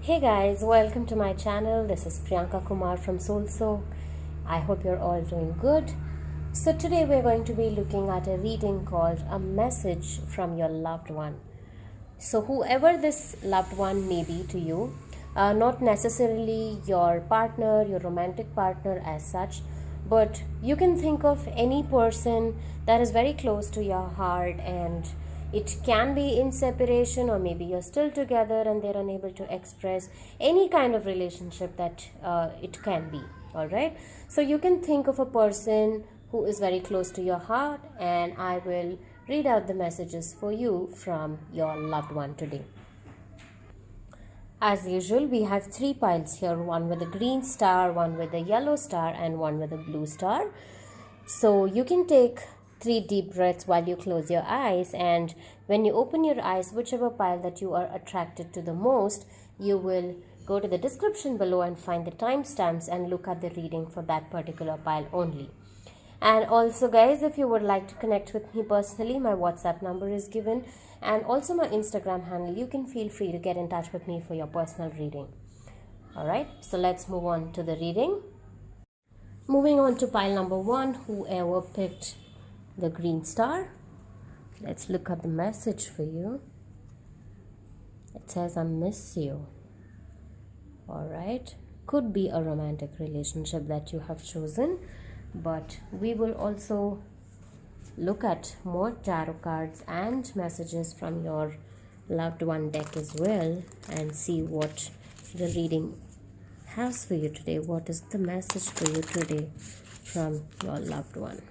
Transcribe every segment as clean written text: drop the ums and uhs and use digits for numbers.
Hey guys, welcome to my channel. This is Priyanka Kumar from SoulSoak. I hope you're all doing good. So today we're going to be looking at a reading called A Message from Your Loved One. So whoever this loved one may be to you, not necessarily your partner, your romantic partner as such, but you can think of any person that is very close to your heart, and it can be in separation, or maybe you're still together and they're unable to express any kind of relationship that it can be. All right, so you can think of a person who is very close to your heart, and I will read out the messages for you from your loved one today. As usual, we have three piles here, one with a green star, one with a yellow star, and one with a blue star. So you can take 3 deep breaths while you close your eyes, and when you open your eyes, whichever pile that you are attracted to the most, you will go to the description below and find the timestamps and look at the reading for that particular pile only. And also guys, if you would like to connect with me personally, my WhatsApp number is given, and also my Instagram handle. You can feel free to get in touch with me for your personal reading. Alright, so let's move on to the reading. Moving on to pile number 1, whoever picked the green star, let's look at the message for you. It says, I miss you. Alright, could be a romantic relationship that you have chosen, but we will also look at more tarot cards and messages from your loved one deck as well, and see what the reading has for you today. What is the message for you today from your loved one?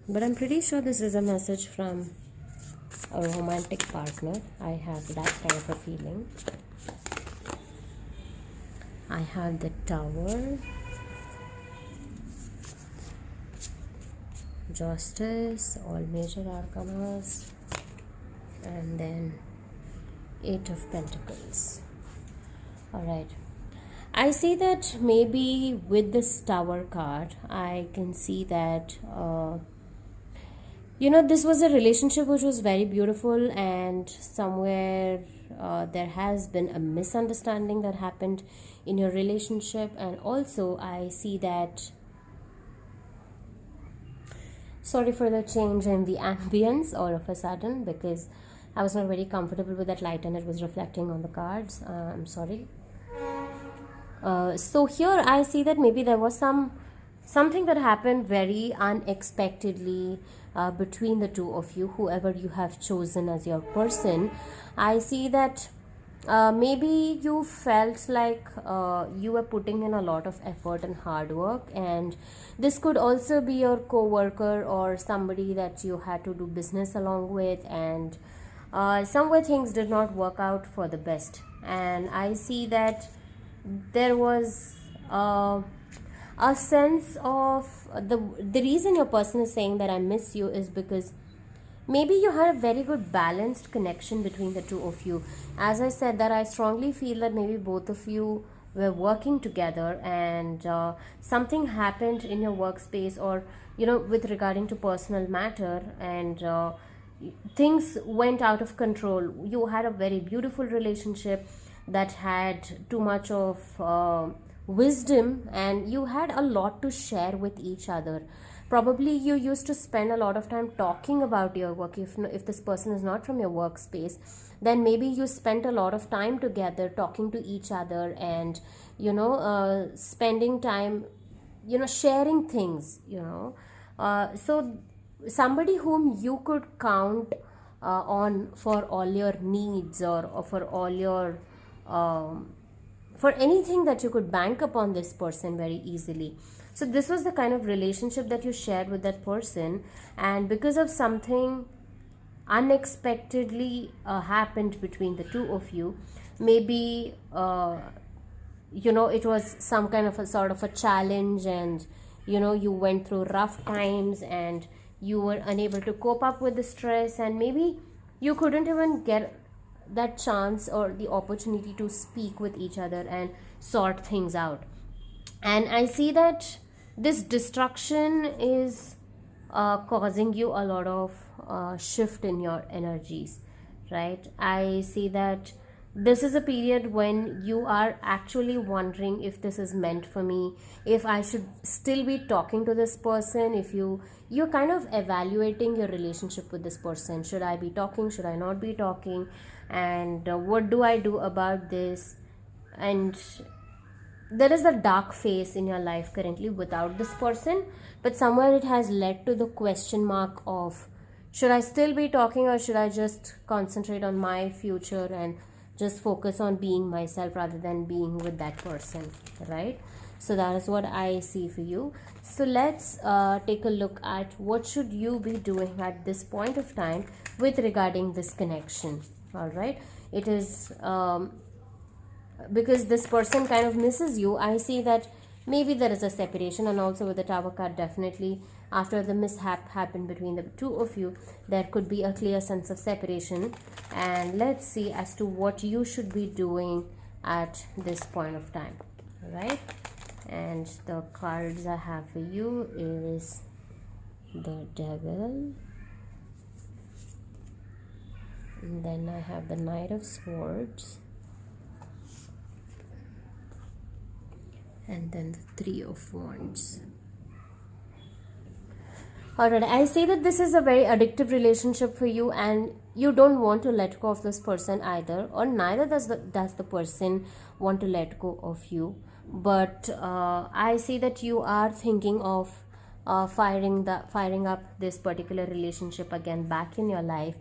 But I'm pretty sure this is a message from a romantic partner. I have that kind of a feeling. I have the Tower, Justice, all major arcanas, and then 8 of Pentacles. Alright, I see that maybe with this Tower card, I can see that this was a relationship which was very beautiful, and somewhere there has been a misunderstanding that happened in your relationship. And also I see that, sorry for the change in the ambience all of a sudden, because I was not very comfortable with that light and it was reflecting on the cards. I'm sorry. So here I see that maybe there was something that happened very unexpectedly between the two of you, whoever you have chosen as your person. I see that maybe you felt like you were putting in a lot of effort and hard work, and this could also be your co-worker or somebody that you had to do business along with, and somewhere things did not work out for the best. And I see that there was a sense of the reason your person is saying that I miss you is because maybe you had a very good balanced connection between the two of you. As I said, that I strongly feel that maybe both of you were working together, and something happened in your workspace, or with regarding to personal matter, and things went out of control. You had a very beautiful relationship that had too much of wisdom, and you had a lot to share with each other. Probably you used to spend a lot of time talking about your work. If this person is not from your workspace, then maybe you spent a lot of time together talking to each other, and spending time sharing things. So somebody whom you could count on for all your needs, or for all your for anything, that you could bank upon this person very easily. So this was the kind of relationship that you shared with that person, and because of something unexpectedly happened between the two of you, maybe it was some kind of a sort of a challenge, and you went through rough times, and you were unable to cope up with the stress, and maybe you couldn't even get that chance or the opportunity to speak with each other and sort things out. And I see that this destruction is causing you a lot of shift in your energies. right? I see that this is a period when you are actually wondering if this is meant for me, if I should still be talking to this person, if you're kind of evaluating your relationship with this person. Should I be talking, should I not be talking, and what do I do about this? And there is a dark phase in your life currently without this person, but somewhere it has led to the question mark of, should I still be talking, or should I just concentrate on my future and just focus on being myself rather than being with that person, right? So that is what I see for you. So let's take a look at what should you be doing at this point of time with regarding this connection. All right, it is because this person kind of misses you. I see that maybe there is a separation, and also with the Tower card, definitely after the mishap happened between the two of you, there could be a clear sense of separation. And let's see as to what you should be doing at this point of time. All right, and the cards I have for you is the Devil, and then I have the Knight of Swords, and then the Three of Wands. Alright, I say that this is a very addictive relationship for you, and you don't want to let go of this person either, or neither does the person want to let go of you. But I see that you are thinking of firing up this particular relationship again back in your life.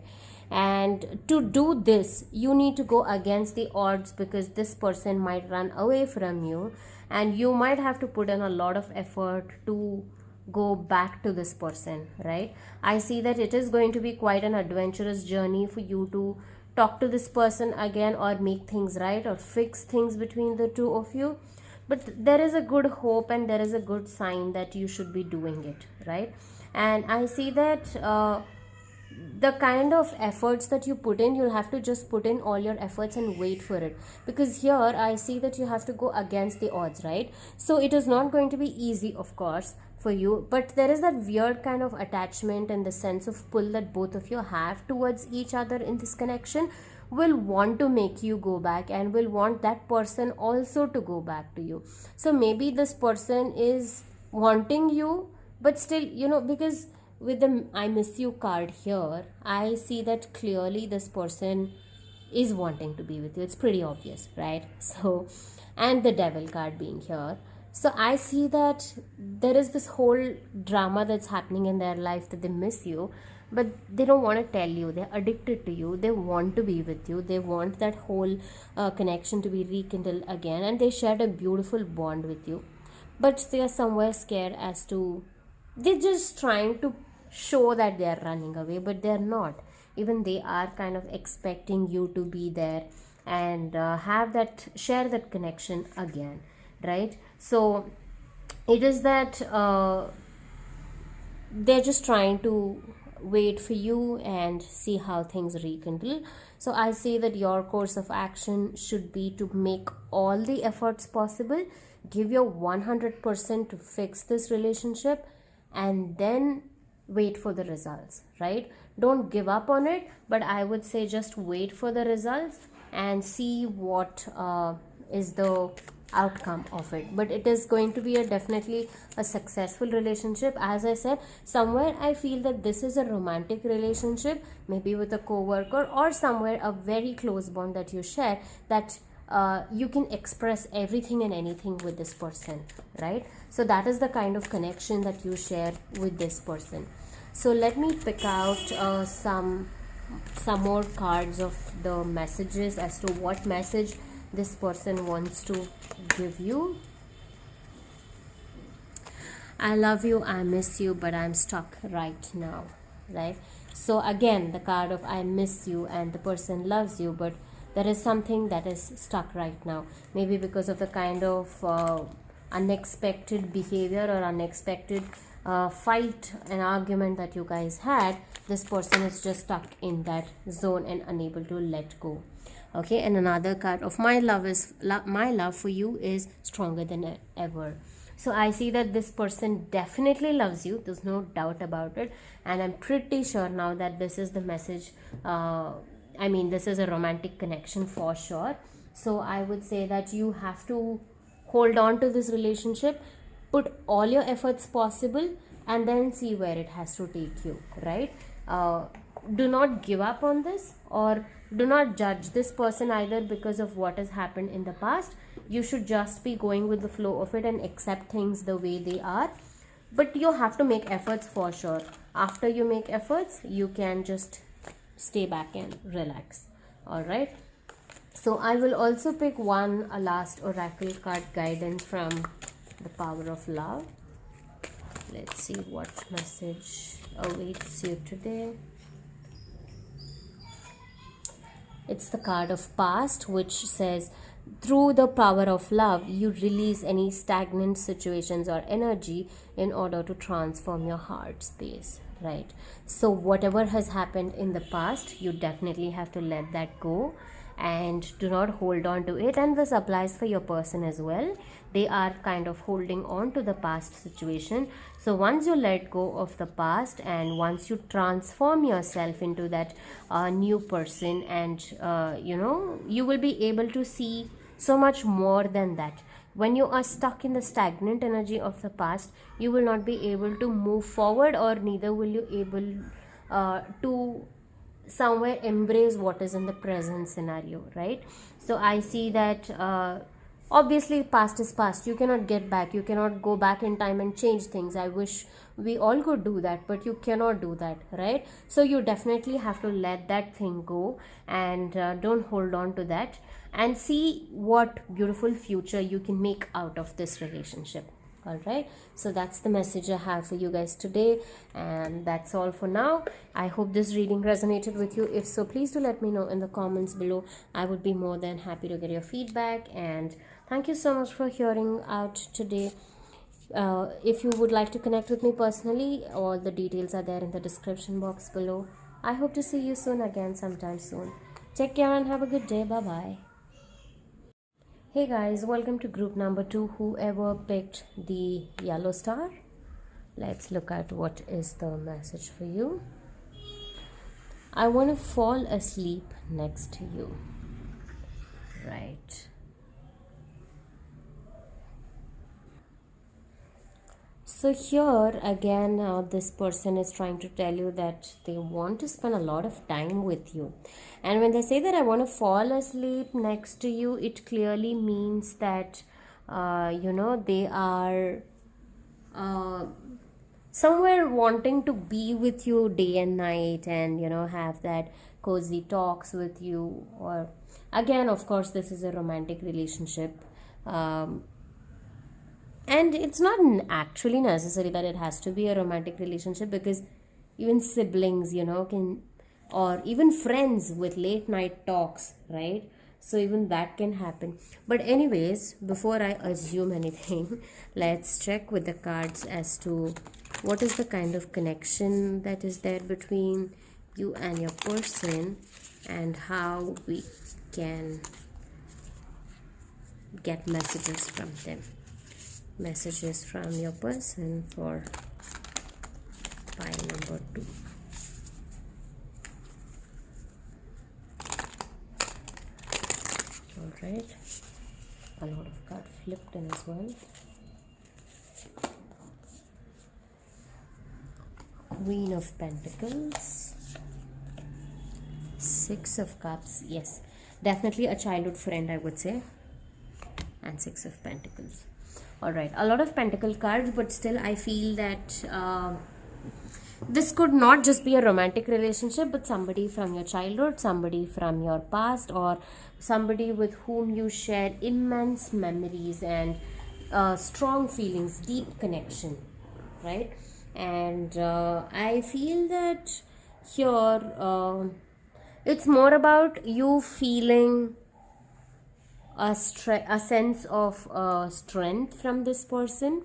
And to do this, you need to go against the odds, because this person might run away from you, and you might have to put in a lot of effort to go back to this person, right? I see that it is going to be quite an adventurous journey for you to talk to this person again, or make things right, or fix things between the two of you. But there is a good hope, and there is a good sign that you should be doing it, right? And I see that the kind of efforts that you put in, you'll have to just put in all your efforts and wait for it, because here I see that you have to go against the odds, right? So it is not going to be easy, of course, for you, but there is that weird kind of attachment and the sense of pull that both of you have towards each other in this connection will want to make you go back, and will want that person also to go back to you. So maybe this person is wanting you, but still, because with the I miss you card here, I see that clearly this person is wanting to be with you. It's pretty obvious, right? So, and the Devil card being here, so I see that there is this whole drama that's happening in their life, that they miss you, but they don't want to tell you. They're addicted to you. They want to be with you. They want that whole connection to be rekindled again, and they shared a beautiful bond with you, but they are somewhere scared as to, they're just trying to show that they are running away, but they're not. Even they are kind of expecting you to be there and share that connection again, right? So it is that they're just trying to wait for you and see how things rekindle. So I say that your course of action should be to make all the efforts possible, give your 100% to fix this relationship, and then wait for the results, right? Don't give up on it, but I would say just wait for the results and see what is the outcome of it. But it is going to be definitely a successful relationship. As I said, somewhere I feel that this is a romantic relationship, maybe with a co-worker, or somewhere a very close bond that you share, that you can express everything and anything with this person, right? So that is the kind of connection that you share with this person. So let me pick out some more cards of the messages as to what message this person wants to give you. I love you, I miss you, but I'm stuck right now, right? So again, the card of I miss you, and the person loves you, but there is something that is stuck right now, maybe because of the kind of unexpected behavior or unexpected fight and argument that you guys had. This person is just stuck in that zone and unable to let go. Okay, and another card of my love is my love for you is stronger than ever. So I see that this person definitely loves you, there's no doubt about it, and I'm pretty sure now that this is the message I mean, this is a romantic connection for sure. So I would say that you have to hold on to this relationship, put all your efforts possible, and then see where it has to take you, right? Do not give up on this, or do not judge this person either because of what has happened in the past. You should just be going with the flow of it and accept things the way they are. But you have to make efforts for sure. After you make efforts, you can just stay back and relax. All right. So I will also pick a last oracle card guidance from the Power of Love. Let's see what message awaits you today. It's the card of past, which says, through the power of love, you release any stagnant situations or energy in order to transform your heart space, right? So whatever has happened in the past, you definitely have to let that go and do not hold on to it. And this applies for your person as well. They are kind of holding on to the past situation. So once you let go of the past and once you transform yourself into that new person, and you will be able to see so much more than that. When you are stuck in the stagnant energy of the past, you will not be able to move forward, or neither will you able to somewhere embrace what is in the present scenario, right? So I see that obviously past is past. You cannot get back, you cannot go back in time and change things. I wish we all could do that, but you cannot do that, right? So you definitely have to let that thing go, and don't hold on to that, and see what beautiful future you can make out of this relationship. All right, so that's the message I have for you guys today, and that's all for now. I hope this reading resonated with you. If so, please do let me know in the comments below. I would be more than happy to get your feedback, and thank you so much for hearing out today. If you would like to connect with me personally, all the details are there in the description box below. I hope to see you soon again, sometime soon. Take care and have a good day. Bye bye. Hey guys, welcome to group number 2. Whoever picked the yellow star, let's look at what is the message for you. I want to fall asleep next to you, right? So here again, this person is trying to tell you that they want to spend a lot of time with you. And when they say that I want to fall asleep next to you, it clearly means that, they are somewhere wanting to be with you day and night, and, have that cozy talks with you. Or again, of course, this is a romantic relationship. And it's not actually necessary that it has to be a romantic relationship, because even siblings, can, or even friends with late night talks, right? So even that can happen. But anyways, before I assume anything, let's check with the cards as to what is the kind of connection that is there between you and your person, and how we can get messages from them. Messages from your person for pile number 2. All right, a lot of cards flipped in as well. Queen of Pentacles, Six of Cups. Yes, definitely a childhood friend, I would say. And Six of Pentacles. All right, a lot of pentacle cards, but still I feel that this could not just be a romantic relationship, but somebody from your childhood, somebody from your past, or somebody with whom you share immense memories and strong feelings, deep connection, right? And I feel that here it's more about you feeling a sense of strength from this person,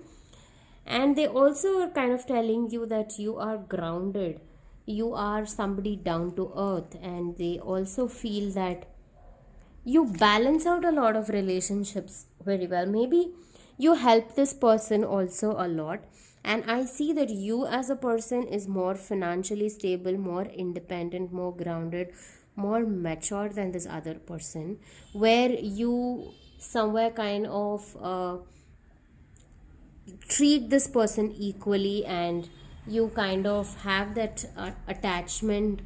and they also are kind of telling you that you are grounded, you are somebody down to earth, and they also feel that you balance out a lot of relationships very well. Maybe you help this person also a lot, and I see that you as a person is more financially stable, more independent, more grounded, more mature than this other person, where you somewhere kind of treat this person equally, and you kind of have that attachment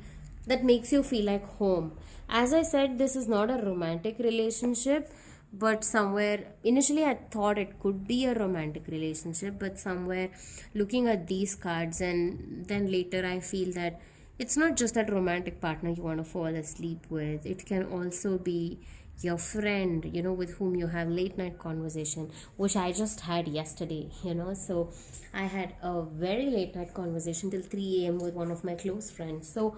that makes you feel like home. As I said, this is not a romantic relationship, but somewhere initially I thought it could be a romantic relationship, but somewhere looking at these cards, and then later I feel that it's not just that romantic partner you want to fall asleep with. It can also be your friend, with whom you have late night conversation, which I just had yesterday. So I had a very late night conversation till 3 a.m. with one of my close friends. So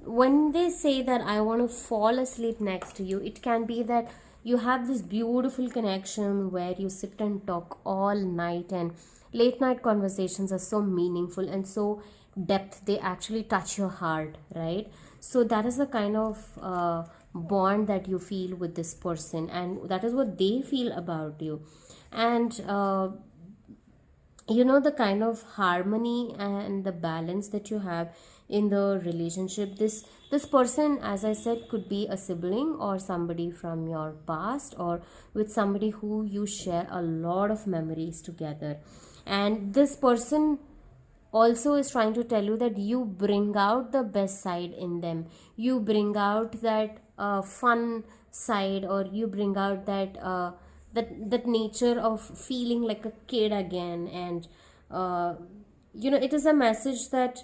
when they say that I want to fall asleep next to you, it can be that you have this beautiful connection where you sit and talk all night, and late night conversations are so meaningful and so depth, they actually touch your heart, right? So that is the kind of bond that you feel with this person, and that is what they feel about you. And the kind of harmony and the balance that you have in the relationship, this person, as I said, could be a sibling or somebody from your past, or with somebody who you share a lot of memories together. And this person also is trying to tell you that you bring out the best side in them, you bring out that fun side, or you bring out that nature of feeling like a kid again. And it is a message that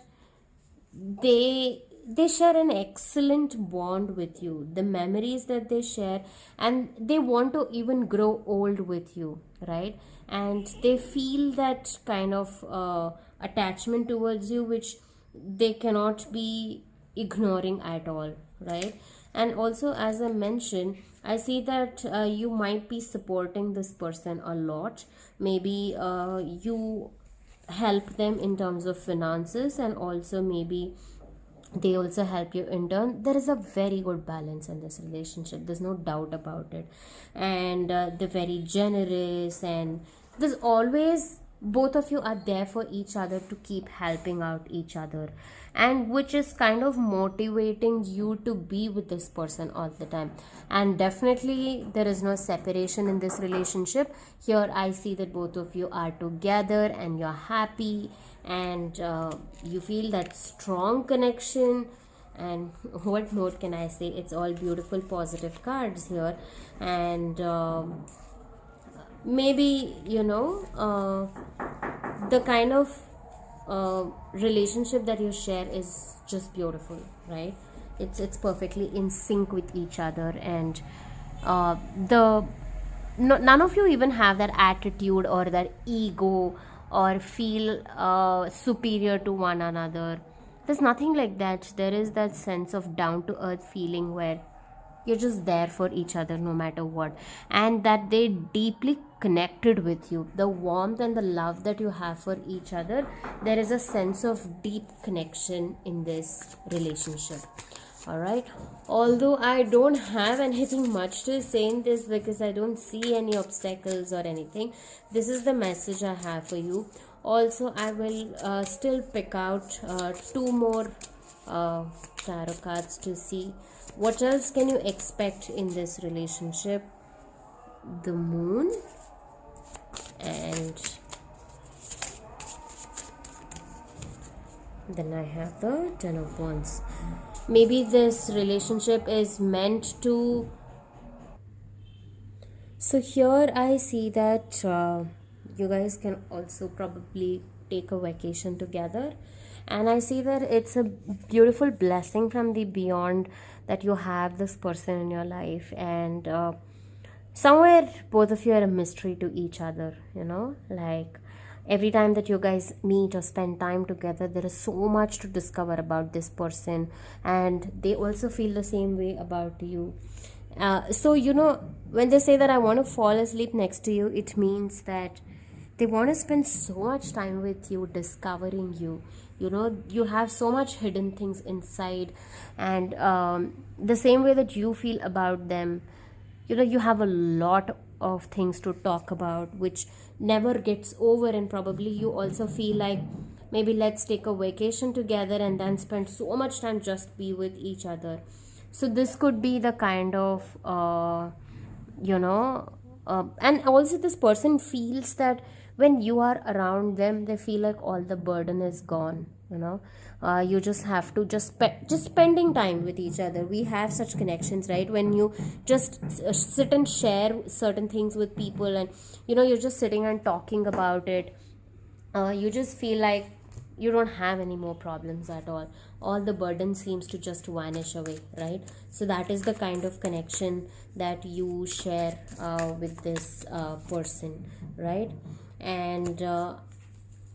they share an excellent bond with you, the memories that they share, and they want to even grow old with you, right? And they feel that kind of attachment towards you, which they cannot be ignoring at all, right? And also, as I mentioned, I see that you might be supporting this person a lot. Maybe you help them in terms of finances, and also maybe they also help you in turn. There is a very good balance in this relationship, there's no doubt about it. And they're very generous, and there's always, both of you are there for each other to keep helping out each other, and which is kind of motivating you to be with this person all the time. And definitely there is no separation in this relationship. Here I see that both of you are together and you're happy, and you feel that strong connection. And what note can I say, it's all beautiful positive cards here. And maybe the kind of relationship that you share is just beautiful, right? It's perfectly in sync with each other. And the no, none of you even have that attitude or that ego, or feel superior to one another. There's nothing like that. There is that sense of down to earth feeling where you're just there for each other no matter what, and that they deeply connected with you. The warmth and the love that you have for each other, there is a sense of deep connection in this relationship. All right, although I don't have anything much to say in this, because I don't see any obstacles or anything, this is the message I have for you. Also, I will still pick out two more tarot cards to see what else can you expect in this relationship. The Moon, and then I have the Ten of Wands. Maybe this relationship is meant to. So here I see that you guys can also probably take a vacation together, and I see that it's a beautiful blessing from the beyond that you have this person in your life. And somewhere both of you are a mystery to each other, like every time that you guys meet or spend time together, there is so much to discover about this person, and they also feel the same way about you. So when they say that I want to fall asleep next to you, it means that they want to spend so much time with you, discovering you. You have so much hidden things inside, and the same way that you feel about them, you have a lot of things to talk about which never gets over. And probably you also feel like, maybe let's take a vacation together and then spend so much time just be with each other. So this could be the kind of you know and also this person feels that when you are around them, they feel like all the burden is gone, you just have to just spending time with each other. We have such connections, right? When you just sit and share certain things with people, and you're just sitting and talking about it, you just feel like you don't have any more problems at all the burden seems to just vanish away, right? So that is the kind of connection that you share with this person, right? And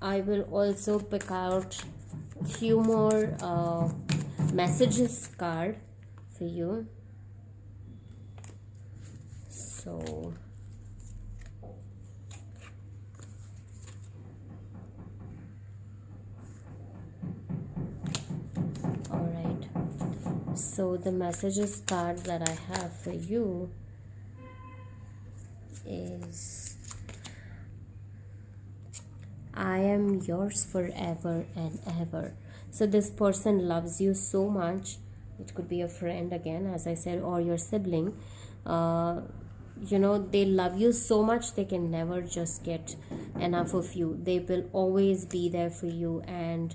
I will also pick out a few more messages card for you. So so the messages card that I have for you is, I am yours forever and ever. So this person loves you so much. It could be a friend again, as I said, or your sibling. They love you so much, they can never just get enough of you. They will always be there for you, and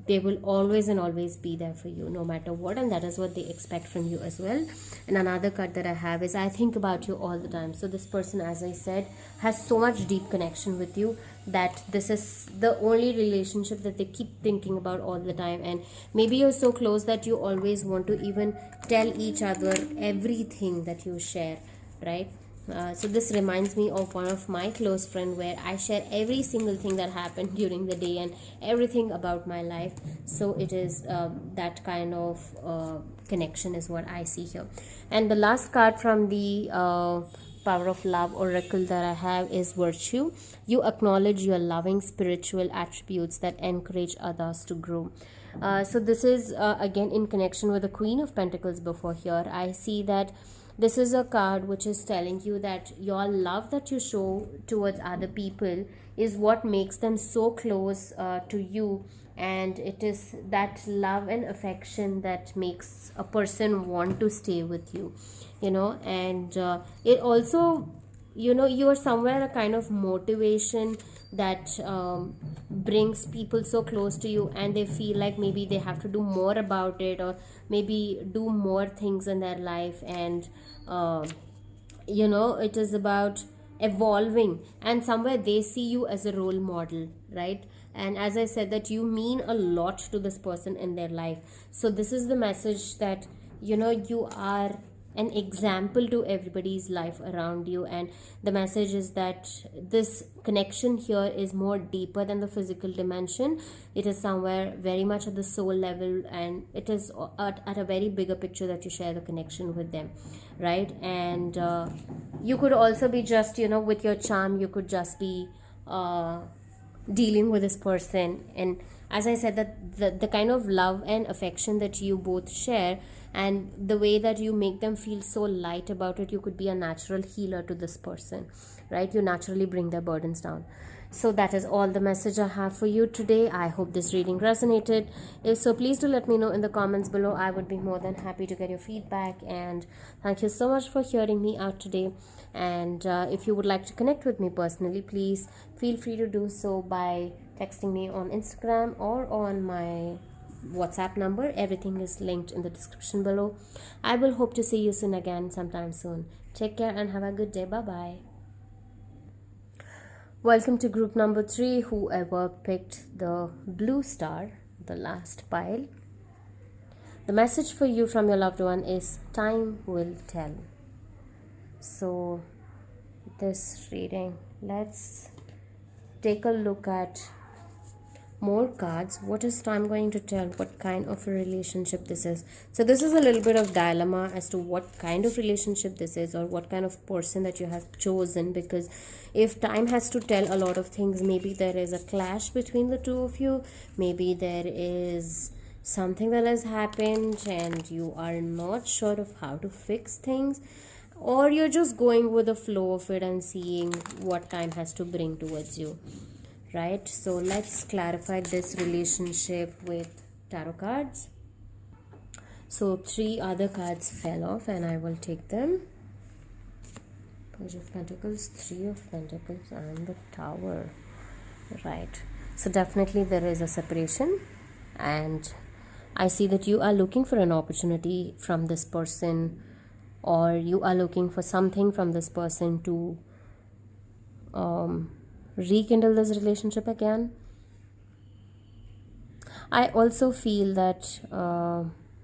they will always and always be there for you no matter what, and that is what they expect from you as well. And another card that I have is, I think about you all the time. So this person, as I said, has so much deep connection with you that this is the only relationship that they keep thinking about all the time. And maybe you're so close that you always want to even tell each other everything that you share, right? So this reminds me of one of my close friend, where I share every single thing that happened during the day and everything about my life. So it is that kind of connection is what I see here. And the last card from the Power of Love oracle that I have is Virtue. You acknowledge your loving spiritual attributes that encourage others to grow. So this is again in connection with the Queen of Pentacles before here. I see that this is a card which is telling you that your love that you show towards other people is what makes them so close to you, and it is that love and affection that makes a person want to stay with you, and it also, you are somewhere a kind of motivation that brings people so close to you, and they feel like maybe they have to do more about it, or maybe do more things in their life. And it is about evolving, and somewhere they see you as a role model, right? And as I said, that you mean a lot to this person in their life. So this is the message that you are an example to everybody's life around you, and the message is that this connection here is more deeper than the physical dimension. It is somewhere very much at the soul level, and it is at a very bigger picture that you share the connection with them, right? And you could also be just with your charm, you could just be dealing with this person. And as I said, that the kind of love and affection that you both share, and the way that you make them feel so light about it, you could be a natural healer to this person, right? You naturally bring their burdens down. So that is all the message I have for you today. I hope this reading resonated. If so, please do let me know in the comments below. I would be more than happy to get your feedback. And thank you so much for hearing me out today. And if you would like to connect with me personally, please feel free to do so by texting me on Instagram or on my WhatsApp number. Everything is linked in the description below. I will hope to see you soon again, sometime soon. Take care and have a good day. Bye bye. Welcome to group number 3, whoever picked the blue star, the last pile. The message for you from your loved one is, time will tell. So this reading, let's take a look at more cards. What is time going to tell? What kind of a relationship this is? So this is a little bit of dilemma as to what kind of relationship this is, or what kind of person that you have chosen. Because if time has to tell a lot of things, maybe there is a clash between the two of you, maybe there is something that has happened and you are not sure of how to fix things, or you're just going with the flow of it and seeing what time has to bring towards you, right? So let's clarify this relationship with tarot cards. So 3 other cards fell off and I will take them. Page of Pentacles, 3 of Pentacles, and the Tower. Right. So definitely there is a separation, and I see that you are looking for an opportunity from this person, or you are looking for something from this person to rekindle this relationship again. I also feel that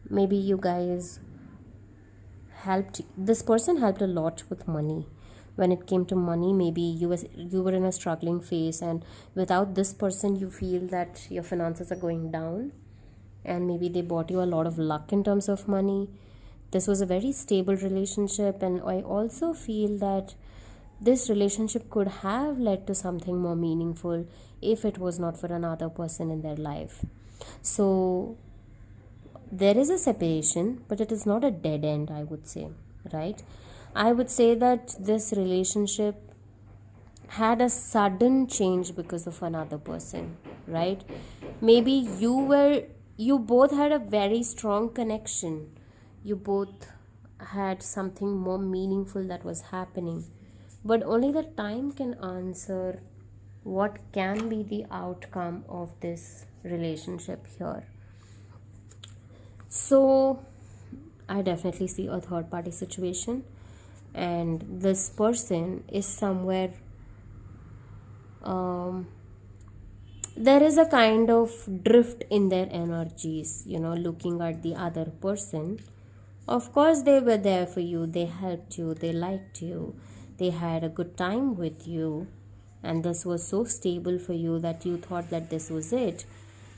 maybe you guys this person helped a lot with money. When it came to money, maybe you were in a struggling phase, and without this person you feel that your finances are going down, and maybe they bought you a lot of luck in terms of money. This was a very stable relationship, and I also feel that this relationship could have led to something more meaningful if it was not for another person in their life. So there is a separation, but it is not a dead end, I would say, right? I would say that this relationship had a sudden change because of another person, right? Maybe you both had a very strong connection. You both had something more meaningful that was happening. But only the time can answer what can be the outcome of this relationship here. So I definitely see a third party situation, and this person is somewhere there is a kind of drift in their energies, looking at the other person. Of course they were there for you, they helped you, they liked you, they had a good time with you, and this was so stable for you that you thought that this was it.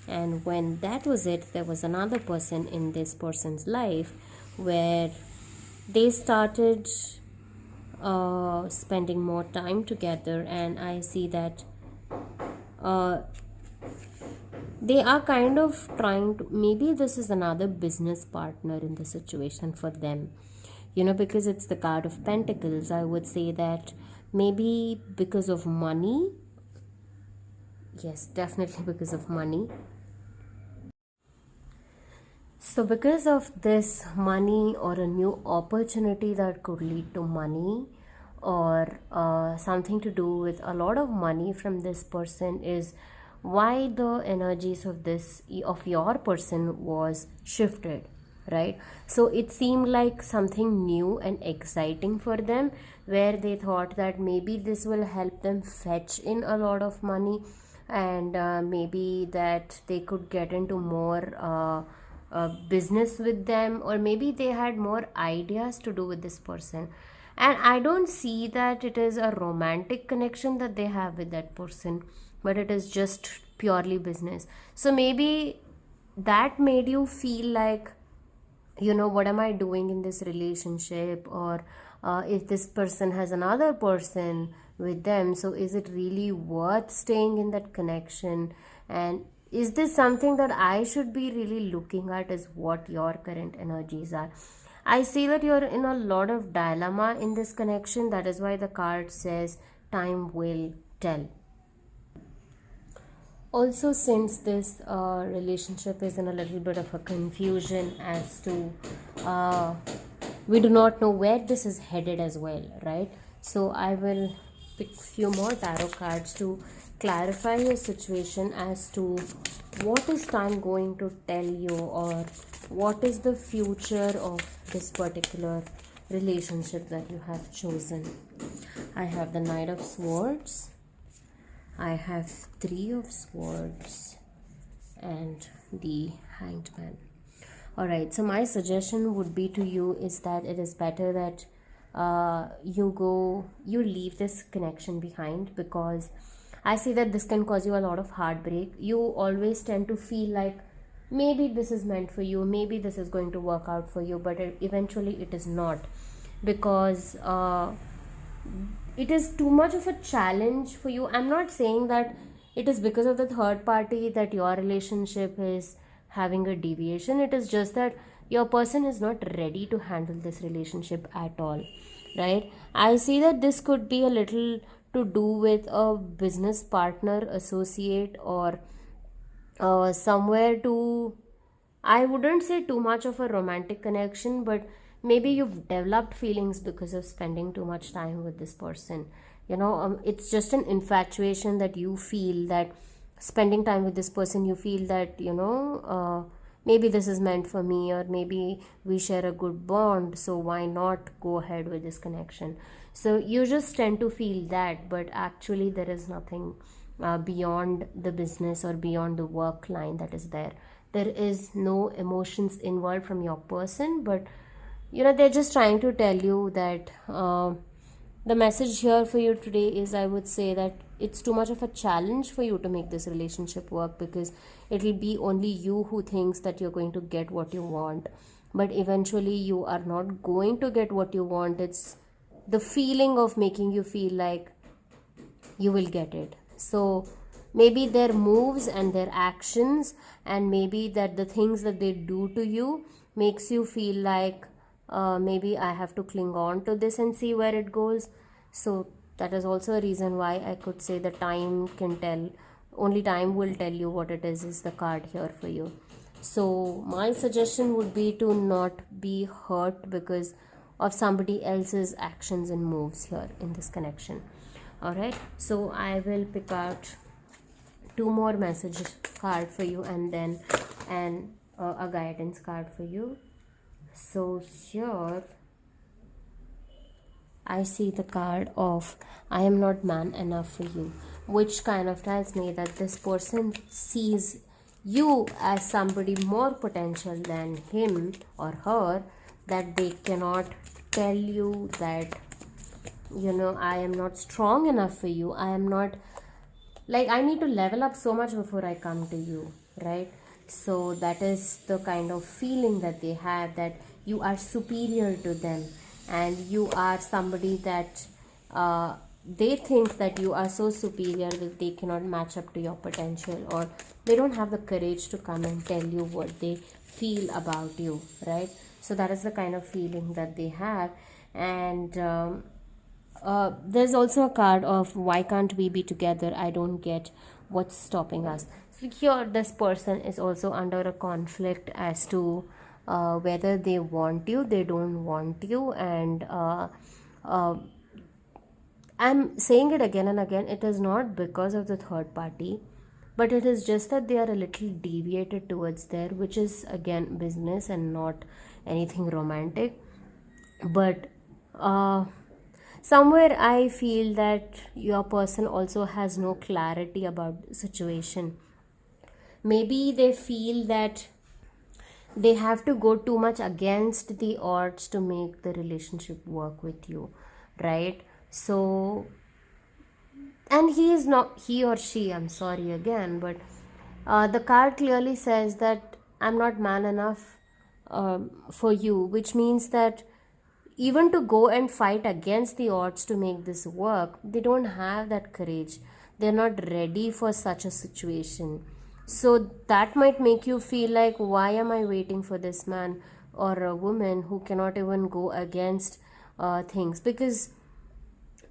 And when that was it, there was another person in this person's life where they started spending more time together, and I see that they are kind of trying to, maybe this is another business partner in the situation for them, because it's the card of Pentacles. I would say that maybe because of money. Yes, definitely because of money. So because of this money or a new opportunity that could lead to money, or something to do with a lot of money from this person, is why the energies of your person was shifted, right? So it seemed like something new and exciting for them, where they thought that maybe this will help them fetch in a lot of money, and maybe that they could get into more business with them, or maybe they had more ideas to do with this person. And I don't see that it is a romantic connection that they have with that person, but it is just purely business. So maybe that made you feel like, what am I doing in this relationship? Or if this person has another person with them, so is it really worth staying in that connection? And is this something that I should be really looking at, is what your current energies are? I see that you're in a lot of dilemma in this connection. That is why the card says time will tell. Also, since this relationship is in a little bit of a confusion as to we do not know where this is headed as well, right? So I will pick few more tarot cards to clarify your situation as to what is time going to tell you, or what is the future of this particular relationship that you have chosen. I have the Knight of Swords, I have 3 of Swords, and the Hanged Man. Alright, so my suggestion would be to you is that it is better that you leave this connection behind, because I see that this can cause you a lot of heartbreak. You always tend to feel like maybe this is meant for you, maybe this is going to work out for you, but eventually it is not, because it is too much of a challenge for you. I'm not saying that it is because of the third party that your relationship is having a deviation. It is just that your person is not ready to handle this relationship at all, right? I see that this could be a little to do with a business partner, associate, or somewhere to I wouldn't say too much of a romantic connection, but maybe you've developed feelings because of spending too much time with this person. It's just an infatuation that you feel that spending time with this person, you feel that, maybe this is meant for me, or maybe we share a good bond, so why not go ahead with this connection? So you just tend to feel that, but actually, there is nothing beyond the business or beyond the work line that is there. There is no emotions involved from your person, but they're just trying to tell you that the message here for you today is, I would say that it's too much of a challenge for you to make this relationship work, because it'll be only you who thinks that you're going to get what you want, but eventually you are not going to get what you want. It's the feeling of making you feel like you will get it. So maybe their moves and their actions, and maybe that the things that they do to you makes you feel like, maybe I have to cling on to this and see where it goes. So that is also a reason why I could say the time can tell. Only time will tell you what it is the card here for you. So my suggestion would be to not be hurt because of somebody else's actions and moves here in this connection. All right, so I will pick out two more message card for you, and then a guidance card for you. So here I see the card of I am not man enough for you, which kind of tells me that this person sees you as somebody more potential than him or her, that they cannot tell you that, I am not strong enough for you. I am not, like, I need to level up so much before I come to you, right? So that is the kind of feeling that they have, that you are superior to them, and you are somebody that they think that you are so superior that they cannot match up to your potential, or they don't have the courage to come and tell you what they feel about you, right? So that is the kind of feeling that they have. And there's also a card of why can't we be together? I don't get what's stopping us. So here this person is also under a conflict as to whether they want you, they don't want you, and I'm saying it again and again, it is not because of the third party, but it is just that they are a little deviated towards there, which is again business and not anything romantic. But somewhere I feel that your person also has no clarity about the situation. Maybe they feel that they have to go too much against the odds to make the relationship work with you, right? So, and he is not, he or she, I'm sorry again, but the card clearly says that I'm not man enough for you, which means that even to go and fight against the odds to make this work, they don't have that courage. They're not ready for such a situation. So that might make you feel like, why am I waiting for this man or a woman who cannot even go against things? Because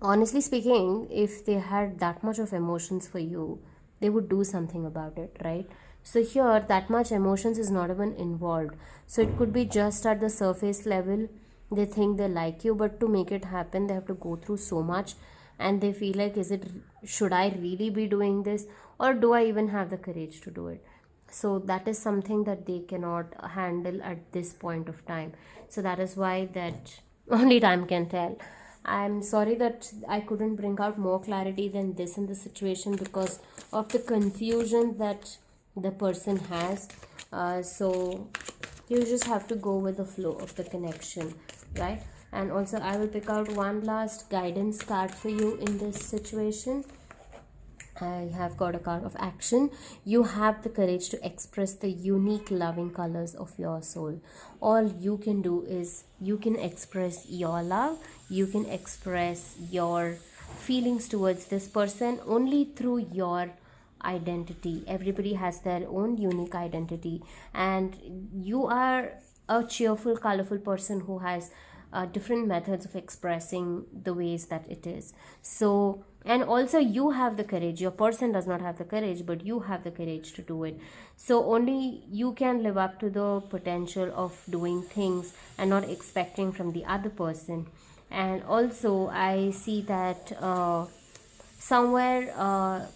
honestly speaking, if they had that much of emotions for you, they would do something about it, right? So here, that much emotions is not even involved. So it could be just at the surface level. They think they like you, but to make it happen, they have to go through so much, and they feel like, should I really be doing this, or do I even have the courage to do it? So that is something that they cannot handle at this point of time. So that is why that only time can tell. I'm sorry that I couldn't bring out more clarity than this in the situation because of the confusion that the person has. So you just have to go with the flow of the connection, right? And also I will pick out one last guidance card for you in this situation. I have got a card of action. You have the courage to express the unique loving colors of your soul. All you can do is you can express your love, you can express your feelings towards this person only through your identity. Everybody has their own unique identity, and you are a cheerful, colorful person who has different methods of expressing the ways that it is. So and also you have the courage. Your person does not have the courage, but you have the courage to do it. So only you can live up to the potential of doing things and not expecting from the other person. And also I see that somewhere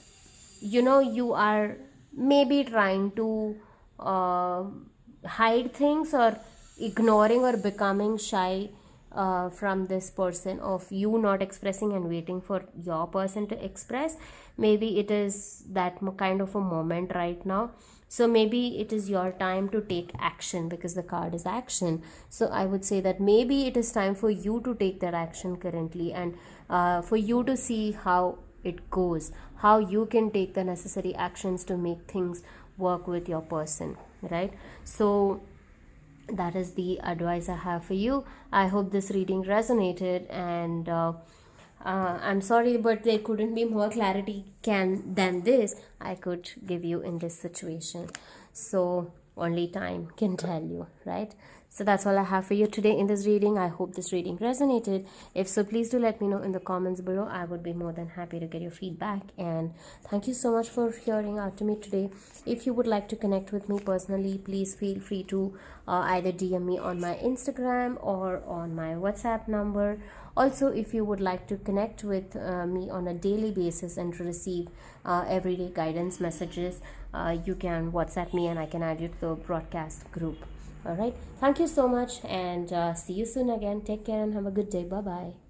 you are maybe trying to hide things, or ignoring or becoming shy from this person, of you not expressing and waiting for your person to express. Maybe it is that kind of a moment right now. So maybe it is your time to take action, because the card is action. So I would say that maybe it is time for you to take that action currently, and for you to see how it goes, how you can take the necessary actions to make things work with your person, right? So that is the advice I have for you. I hope this reading resonated, and I'm sorry, but there couldn't be more clarity than this I could give you in this situation. So only time can tell you, right? So that's all I have for you today in this reading. I hope this reading resonated. If so, please do let me know in the comments below. I would be more than happy to get your feedback. And thank you so much for hearing out to me today. If you would like to connect with me personally, please feel free to either DM me on my Instagram or on my WhatsApp number. Also, if you would like to connect with me on a daily basis and to receive everyday guidance messages, you can WhatsApp me and I can add you to the broadcast group. All right, thank you so much, and see you soon again. Take care and have a good day. Bye bye.